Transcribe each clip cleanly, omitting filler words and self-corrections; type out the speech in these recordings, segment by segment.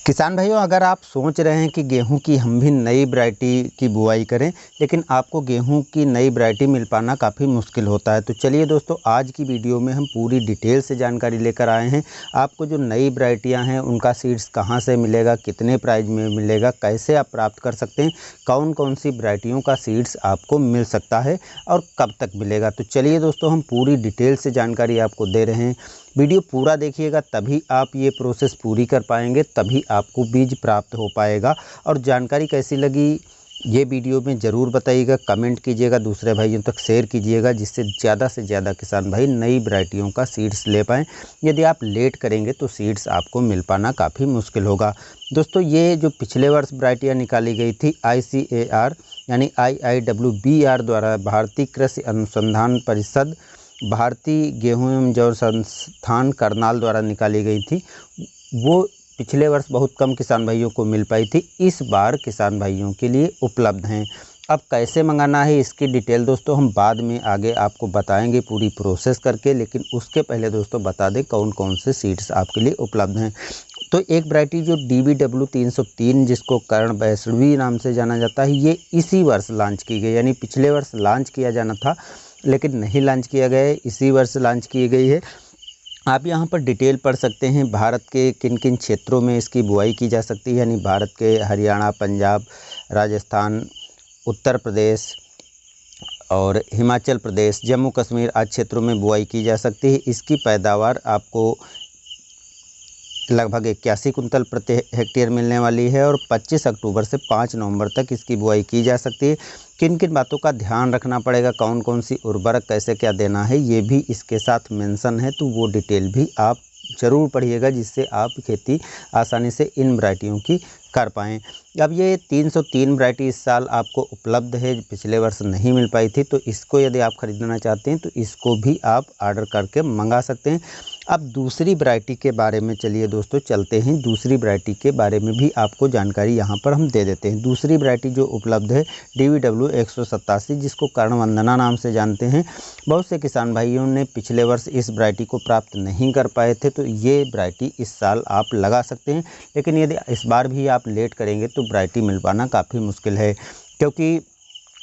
किसान भाइयों, अगर आप सोच रहे हैं कि गेहूं की हम भी नई वैरायटी की बुआई करें, लेकिन आपको गेहूं की नई वैरायटी मिल पाना काफ़ी मुश्किल होता है, तो चलिए दोस्तों, आज की वीडियो में हम पूरी डिटेल से जानकारी लेकर आए हैं। आपको जो नई वैरायटियां हैं उनका सीड्स कहां से मिलेगा, कितने प्राइस में मिलेगा, कैसे आप प्राप्त कर सकते हैं, कौन कौन सी वैरायटियों का सीड्स आपको मिल सकता है और कब तक मिलेगा। तो चलिए दोस्तों, हम पूरी डिटेल से जानकारी आपको दे रहे हैं। वीडियो पूरा देखिएगा, तभी आप ये प्रोसेस पूरी कर पाएंगे, तभी आपको बीज प्राप्त हो पाएगा। और जानकारी कैसी लगी ये वीडियो में ज़रूर बताइएगा, कमेंट कीजिएगा, दूसरे भाइयों तक शेयर कीजिएगा, जिससे से ज़्यादा किसान भाई नई वैरायटियों का सीड्स ले पाएँ। यदि आप लेट करेंगे तो सीड्स आपको मिल पाना काफ़ी मुश्किल होगा। दोस्तों, ये जो पिछले वर्ष वैरायटियाँ निकाली गई थी ICAR यानी IIWBR द्वारा, भारतीय कृषि अनुसंधान परिषद, भारतीय गेहूं एवं जौ संस्थान करनाल द्वारा निकाली गई थी, वो पिछले वर्ष बहुत कम किसान भाइयों को मिल पाई थी। इस बार किसान भाइयों के लिए उपलब्ध हैं। अब कैसे मंगाना है इसकी डिटेल दोस्तों हम बाद में आगे आपको बताएंगे पूरी प्रोसेस करके, लेकिन उसके पहले दोस्तों बता दें कौन कौन से सीड्स आपके लिए उपलब्ध हैं। तो एक वैरायटी जो DBW 303, जिसको कर्ण वैष्णवी नाम से जाना जाता है, ये इसी वर्ष लॉन्च की गई, यानी पिछले वर्ष लॉन्च किया जाना था लेकिन नहीं लॉन्च किया गया है, इसी वर्ष लॉन्च की गई है। आप यहाँ पर डिटेल पढ़ सकते हैं, भारत के किन किन क्षेत्रों में इसकी बुआई की जा सकती है, यानी भारत के हरियाणा, पंजाब, राजस्थान, उत्तर प्रदेश और हिमाचल प्रदेश, जम्मू कश्मीर आदि क्षेत्रों में बुआई की जा सकती है। इसकी पैदावार आपको लगभग 81 कुंतल प्रति हेक्टेयर मिलने वाली है और 25 अक्टूबर से 5 नवंबर तक इसकी बुआई की जा सकती है। किन किन बातों का ध्यान रखना पड़ेगा, कौन कौन सी उर्वरक कैसे क्या देना है, ये भी इसके साथ मेंशन है, तो वो डिटेल भी आप ज़रूर पढ़िएगा, जिससे आप खेती आसानी से इन वैरायटियों की कर पाएँ। अब ये 303 वैरायटी इस साल आपको उपलब्ध है, पिछले वर्ष नहीं मिल पाई थी, तो इसको यदि आप ख़रीदना चाहते हैं तो इसको भी आप ऑर्डर करके मंगा सकते हैं। अब दूसरी वैरायटी के बारे में चलिए दोस्तों चलते हैं, दूसरी वैरायटी के बारे में भी आपको जानकारी यहाँ पर हम दे देते हैं। दूसरी वैरायटी जो उपलब्ध है DBW 187, जिसको कर्णवंदना नाम से जानते हैं। बहुत से किसान भाइयों ने पिछले वर्ष इस वैरायटी को प्राप्त नहीं कर पाए थे, तो ये वैरायटी इस साल आप लगा सकते हैं, लेकिन यदि इस बार भी आप लेट करेंगे तो वैरायटी मिल पाना काफ़ी मुश्किल है, क्योंकि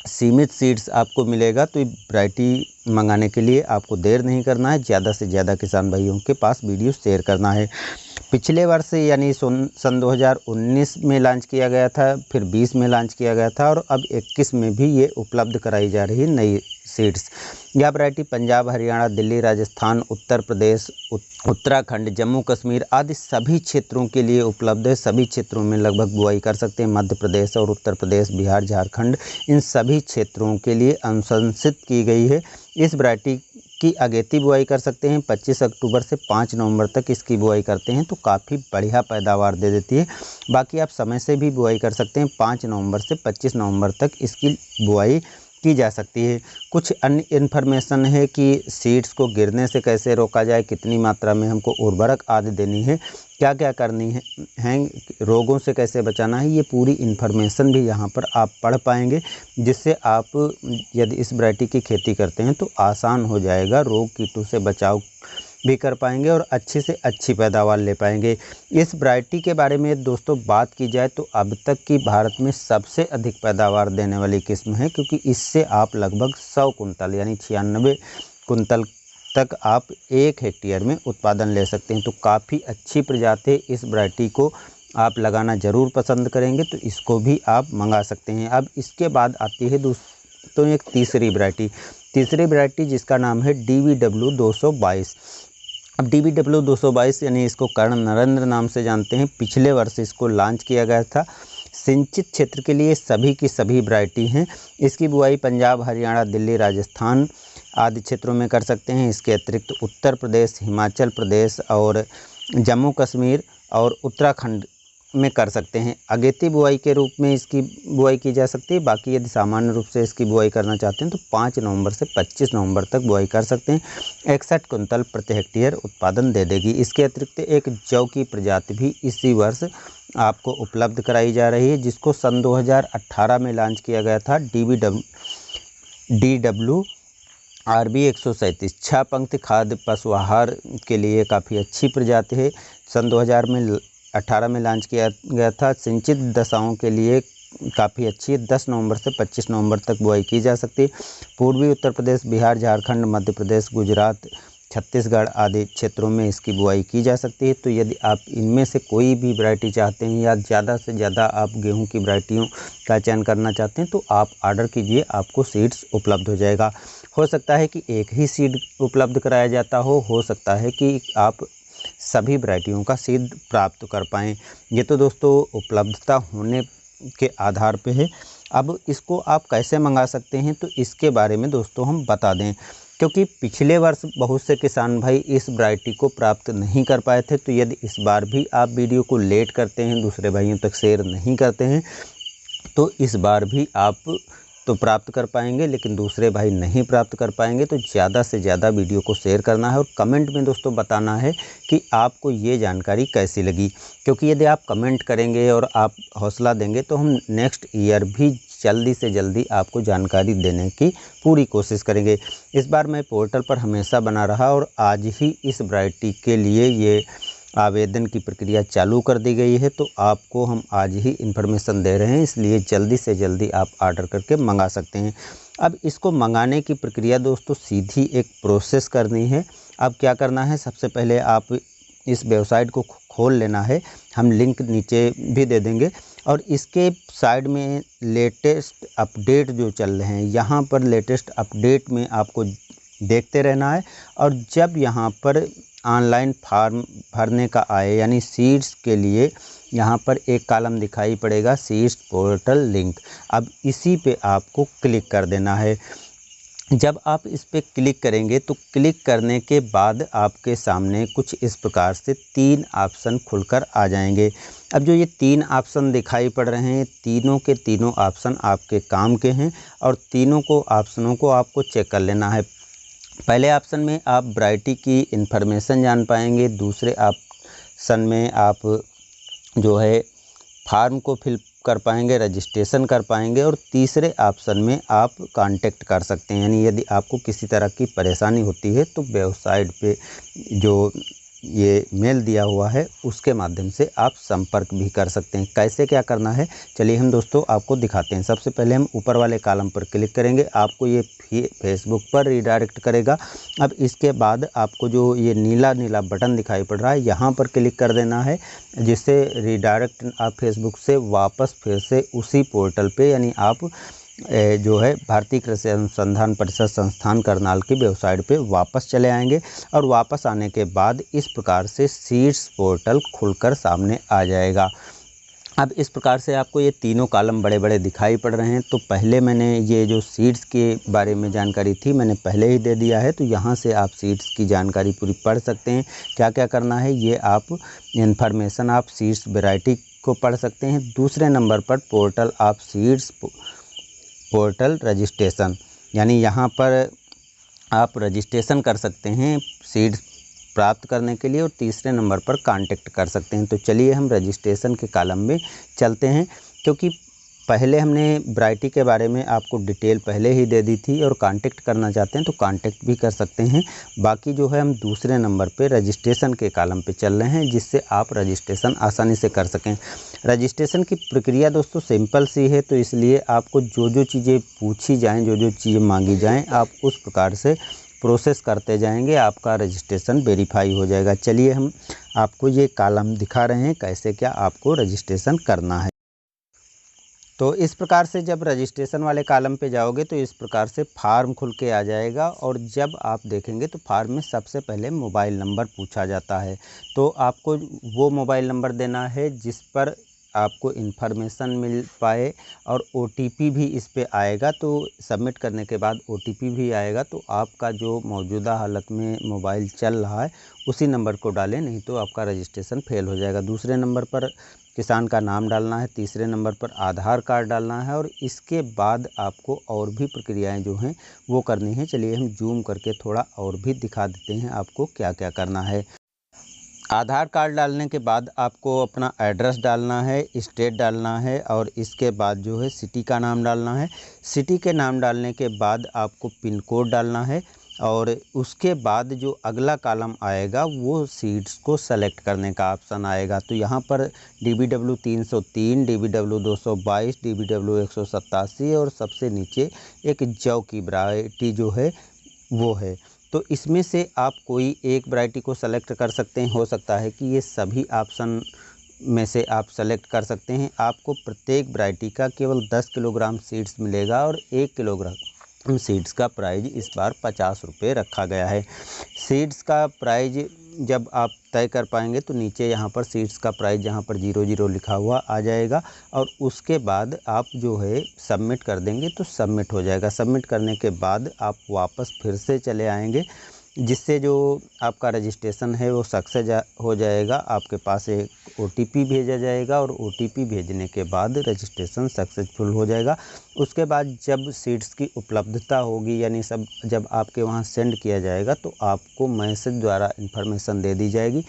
सीमित सीड्स आपको मिलेगा। तो वैरायटी मंगाने के लिए आपको देर नहीं करना है, ज़्यादा से ज़्यादा किसान भाइयों के पास वीडियो शेयर करना है। पिछले वर्ष यानी सन 2019 में लॉन्च किया गया था, फिर 20 में लॉन्च किया गया था और अब 21 में भी ये उपलब्ध कराई जा रही है नई सीड्स। यह वैरायटी पंजाब, हरियाणा, दिल्ली, राजस्थान, उत्तर प्रदेश, उत्तराखंड, जम्मू कश्मीर आदि सभी क्षेत्रों के लिए उपलब्ध है। सभी क्षेत्रों में लगभग बुआई कर सकते हैं। मध्य प्रदेश और उत्तर प्रदेश, बिहार, झारखंड, इन सभी क्षेत्रों के लिए अनुशंसित की गई है। इस वैरायटी की अगेती बुआई कर सकते हैं, 25 अक्टूबर से 5 नवंबर तक इसकी बुआई करते हैं तो काफ़ी बढ़िया पैदावार दे देती है। बाकी आप समय से भी बुआई कर सकते हैं, 5 नवंबर से 25 नवंबर तक इसकी बुआई की जा सकती है। कुछ अन्य इन्फॉर्मेशन है कि सीड्स को गिरने से कैसे रोका जाए, कितनी मात्रा में हमको उर्वरक आदि देनी है, क्या क्या करनी है, रोगों से कैसे बचाना है, ये पूरी इन्फॉर्मेशन भी यहाँ पर आप पढ़ पाएंगे, जिससे आप यदि इस वैरायटी की खेती करते हैं तो आसान हो जाएगा, रोग कीटों से बचाव भी कर पाएंगे और अच्छी से अच्छी पैदावार ले पाएंगे। इस वैरायटी के बारे में दोस्तों बात की जाए तो अब तक की भारत में सबसे अधिक पैदावार देने वाली किस्म है, क्योंकि इससे आप लगभग 100 कुंतल यानी 96 कुंतल तक आप 1 हेक्टेयर में उत्पादन ले सकते हैं। तो काफ़ी अच्छी प्रजाति, इस वैरायटी को आप लगाना ज़रूर पसंद करेंगे तो इसको भी आप मंगा सकते हैं। अब इसके बाद आती है दोस्तों एक तीसरी वैरायटी जिसका नाम है DBW 222। अब DBW 222 यानी इसको कर्ण नरेंद्र नाम से जानते हैं, पिछले वर्ष इसको लॉन्च किया गया था। सिंचित क्षेत्र के लिए सभी की सभी वैरायटी हैं। इसकी बुआई पंजाब, हरियाणा, दिल्ली, राजस्थान आदि क्षेत्रों में कर सकते हैं। इसके अतिरिक्त उत्तर प्रदेश, हिमाचल प्रदेश और जम्मू कश्मीर और उत्तराखंड में कर सकते हैं। अगेती बुआई के रूप में इसकी बुआई की जा सकती है। बाकी यदि सामान्य रूप से इसकी बुआई करना चाहते हैं तो 5 नवंबर से 25 नवंबर तक बुआई कर सकते हैं। 61 कुंतल प्रति हेक्टेयर उत्पादन दे देगी। इसके अतिरिक्त एक जौ की प्रजाति भी इसी वर्ष आपको उपलब्ध कराई जा रही है, जिसको सन 2018 में लॉन्च किया गया था। DW RB 137 6 पंक्ति खाद्य पशु आहार के लिए काफ़ी अच्छी प्रजाति है। सन 2000 में 2018 में लॉन्च किया गया था। सिंचित दशाओं के लिए काफ़ी अच्छी है। 10 नवंबर से 25 नवंबर तक बुआई की जा सकती है। पूर्वी उत्तर प्रदेश, बिहार, झारखंड, मध्य प्रदेश, गुजरात, छत्तीसगढ़ आदि क्षेत्रों में इसकी बुआई की जा सकती है। तो यदि आप इनमें से कोई भी वैरायटी चाहते हैं या ज़्यादा से ज़्यादा आप गेहूं की वैरायटियों का चयन करना चाहते हैं तो आप ऑर्डर कीजिए, आपको सीड्स उपलब्ध हो जाएगा। हो सकता है कि एक ही सीड उपलब्ध कराया जाता हो सकता है कि आप सभी वैरायटियों का सीड प्राप्त कर पाएँ। ये तो दोस्तों उपलब्धता होने के आधार पे है। अब इसको आप कैसे मंगा सकते हैं तो इसके बारे में दोस्तों हम बता दें, क्योंकि पिछले वर्ष बहुत से किसान भाई इस वैरायटी को प्राप्त नहीं कर पाए थे। तो यदि इस बार भी आप वीडियो को लेट करते हैं, दूसरे भाइयों तक शेयर नहीं करते हैं, तो इस बार भी आप तो प्राप्त कर पाएंगे, लेकिन दूसरे भाई नहीं प्राप्त कर पाएंगे। तो ज़्यादा से ज़्यादा वीडियो को शेयर करना है और कमेंट में दोस्तों बताना है कि आपको ये जानकारी कैसी लगी, क्योंकि यदि आप कमेंट करेंगे और आप हौसला देंगे तो हम नेक्स्ट ईयर भी जल्दी से जल्दी आपको जानकारी देने की पूरी कोशिश करेंगे। इस बार मैं पोर्टल पर हमेशा बना रहा और आज ही इस वैरायटी के लिए ये आवेदन की प्रक्रिया चालू कर दी गई है। तो आपको हम आज ही इन्फॉर्मेशन दे रहे हैं, इसलिए जल्दी से जल्दी आप ऑर्डर करके मंगा सकते हैं। अब इसको मंगाने की प्रक्रिया दोस्तों सीधी एक प्रोसेस करनी है। अब क्या करना है, सबसे पहले आप इस वेबसाइट को खोल लेना है। हम लिंक नीचे भी दे देंगे और इसके साइड में लेटेस्ट अपडेट जो चल रहे हैं, यहाँ पर लेटेस्ट अपडेट में आपको देखते रहना है। और जब यहाँ पर ऑनलाइन फॉर्म भरने का आए, यानी सीड्स के लिए यहाँ पर एक कॉलम दिखाई पड़ेगा सीड्स पोर्टल लिंक, अब इसी पे आपको क्लिक कर देना है। जब आप इस पे क्लिक करेंगे तो क्लिक करने के बाद आपके सामने कुछ इस प्रकार से 3 ऑप्शन खुलकर आ जाएंगे। अब जो ये 3 ऑप्शन दिखाई पड़ रहे हैं, तीनों के तीनों ऑप्शन आपके काम के हैं और तीनों को ऑप्शनों को आपको चेक कर लेना है। पहले ऑप्शन में आप वैरायटी की इन्फॉर्मेशन जान पाएंगे, दूसरे ऑप्शन में आप जो है फार्म को फिल कर पाएंगे, रजिस्ट्रेशन कर पाएंगे और तीसरे ऑप्शन में आप कांटेक्ट कर सकते हैं। यानी यदि आपको किसी तरह की परेशानी होती है तो वेबसाइट पे जो ये मेल दिया हुआ है उसके माध्यम से आप संपर्क भी कर सकते हैं। कैसे क्या करना है चलिए हम दोस्तों आपको दिखाते हैं। सबसे पहले हम ऊपर वाले कॉलम पर क्लिक करेंगे, आपको ये फेसबुक पर रिडायरेक्ट करेगा। अब इसके बाद आपको जो ये नीला नीला बटन दिखाई पड़ रहा है यहाँ पर क्लिक कर देना है, जिससे रिडायरेक्ट आप फेसबुक से वापस फिर से उसी पोर्टल पे, यानी आप जो है भारतीय कृषि अनुसंधान परिषद संस्थान करनाल की वेबसाइट पे वापस चले आएंगे। और वापस आने के बाद इस प्रकार से सीड्स पोर्टल खुलकर सामने आ जाएगा। अब इस प्रकार से आपको ये तीनों कॉलम बड़े बड़े दिखाई पड़ रहे हैं। तो पहले मैंने ये जो सीड्स के बारे में जानकारी थी मैंने पहले ही दे दिया है, तो यहाँ से आप सीड्स की जानकारी पूरी पढ़ सकते हैं। क्या क्या करना है ये आप इन्फॉर्मेशन आप सीड्स वैरायटी को पढ़ सकते हैं। दूसरे नंबर पर पोर्टल आप सीड्स पोर्टल रजिस्ट्रेशन, यानी यहाँ पर आप रजिस्ट्रेशन कर सकते हैं सीड्स प्राप्त करने के लिए। और तीसरे नंबर पर कांटेक्ट कर सकते हैं। तो चलिए हम रजिस्ट्रेशन के कॉलम में चलते हैं, क्योंकि पहले हमने वैरायटी के बारे में आपको डिटेल पहले ही दे दी थी और कांटेक्ट करना चाहते हैं तो कांटेक्ट भी कर सकते हैं। बाकी जो है हम दूसरे नंबर पे रजिस्ट्रेशन के कॉलम पे चल रहे हैं, जिससे आप रजिस्ट्रेशन आसानी से कर सकें। रजिस्ट्रेशन की प्रक्रिया दोस्तों सिंपल सी है, तो इसलिए आपको जो जो चीज़ें पूछी जाएँ, जो जो चीज़ें मांगी जाएँ, आप उस प्रकार से प्रोसेस करते जाएंगे, आपका रजिस्ट्रेशन वेरीफाई हो जाएगा। चलिए हम आपको ये कॉलम दिखा रहे हैं कैसे क्या आपको रजिस्ट्रेशन करना है। तो इस प्रकार से जब रजिस्ट्रेशन वाले कॉलम पे जाओगे तो इस प्रकार से फार्म खुल के आ जाएगा। और जब आप देखेंगे तो फार्म में सबसे पहले मोबाइल नंबर पूछा जाता है। तो आपको वो मोबाइल नंबर देना है जिस पर आपको इन्फॉर्मेशन मिल पाए और OTP भी इस पे आएगा। तो सबमिट करने के बाद OTP भी आएगा, तो आपका जो मौजूदा हालत में मोबाइल चल रहा है उसी नंबर को डालें, नहीं तो आपका रजिस्ट्रेशन फेल हो जाएगा। दूसरे नंबर पर किसान का नाम डालना है, तीसरे नंबर पर आधार कार्ड डालना है और इसके बाद आपको और भी प्रक्रियाएं जो हैं वो करनी है। चलिए हम जूम करके थोड़ा और भी दिखा देते हैं आपको क्या क्या करना है। आधार कार्ड डालने के बाद आपको अपना एड्रेस डालना है, स्टेट डालना है और इसके बाद जो है सिटी का नाम डालना है। सिटी के नाम डालने के बाद आपको पिन कोड डालना है और उसके बाद जो अगला कॉलम आएगा वो सीड्स को सेलेक्ट करने का ऑप्शन आएगा। तो यहाँ पर DBW 303, DBW 222, DBW 187 और सबसे नीचे एक जौ की वैरायटी जो है वो है। तो इसमें से आप कोई एक वैरायटी को सेलेक्ट कर सकते हैं। हो सकता है कि ये सभी ऑप्शन में से आप सेलेक्ट कर सकते हैं। आपको प्रत्येक वैरायटी का केवल 10 किलोग्राम सीड्स मिलेगा और 1 किलोग्राम सीड्स का प्राइस इस बार 50 रुपये रखा गया है। सीड्स का प्राइस जब आप तय कर पाएंगे तो नीचे यहाँ पर सीड्स का प्राइस जहाँ पर 00 लिखा हुआ आ जाएगा और उसके बाद आप जो है सबमिट कर देंगे तो सबमिट हो जाएगा। सबमिट करने के बाद आप वापस फिर से चले आएंगे, जिससे जो आपका रजिस्ट्रेशन है वो सक्सेस हो जाएगा। आपके पास एक OTP भेजा जाएगा और OTP भेजने के बाद रजिस्ट्रेशन सक्सेसफुल हो जाएगा। उसके बाद जब सीट्स की उपलब्धता होगी, यानी सब जब आपके वहाँ सेंड किया जाएगा तो आपको मैसेज द्वारा इन्फॉर्मेशन दे दी जाएगी।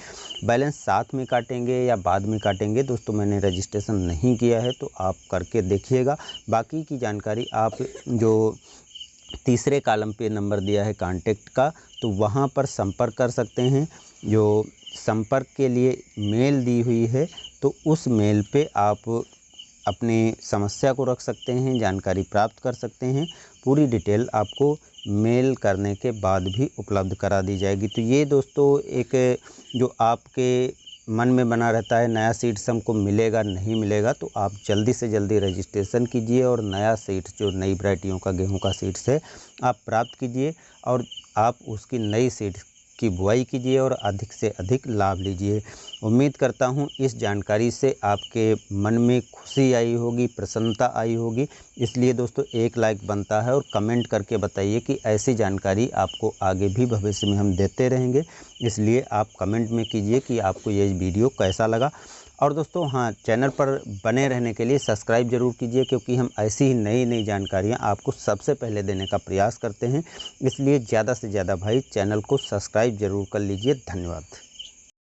बैलेंस साथ में काटेंगे या बाद में काटेंगे दोस्तों, मैंने रजिस्ट्रेशन नहीं किया है तो आप करके देखिएगा। बाकी की जानकारी आप जो तीसरे कॉलम पे नंबर दिया है कांटेक्ट का, तो वहाँ पर संपर्क कर सकते हैं। जो संपर्क के लिए मेल दी हुई है तो उस मेल पे आप अपनी समस्या को रख सकते हैं, जानकारी प्राप्त कर सकते हैं। पूरी डिटेल आपको मेल करने के बाद भी उपलब्ध करा दी जाएगी। तो ये दोस्तों एक जो आपके मन में बना रहता है नया सीड्स हमको मिलेगा नहीं मिलेगा, तो आप जल्दी से जल्दी रजिस्ट्रेशन कीजिए और नया सीड्स जो नई वैरायटियों का गेहूं का सीड्स है आप प्राप्त कीजिए और आप उसकी नई सीड्स की बुआई कीजिए और अधिक से अधिक लाभ लीजिए। उम्मीद करता हूं इस जानकारी से आपके मन में खुशी आई होगी, प्रसन्नता आई होगी। इसलिए दोस्तों एक लाइक बनता है और कमेंट करके बताइए कि ऐसी जानकारी आपको आगे भी भविष्य में हम देते रहेंगे। इसलिए आप कमेंट में कीजिए कि आपको ये वीडियो कैसा लगा। और दोस्तों हाँ, चैनल पर बने रहने के लिए सब्सक्राइब जरूर कीजिए, क्योंकि हम ऐसी ही नई नई जानकारियाँ आपको सबसे पहले देने का प्रयास करते हैं। इसलिए ज़्यादा से ज़्यादा भाई चैनल को सब्सक्राइब जरूर कर लीजिए। धन्यवाद।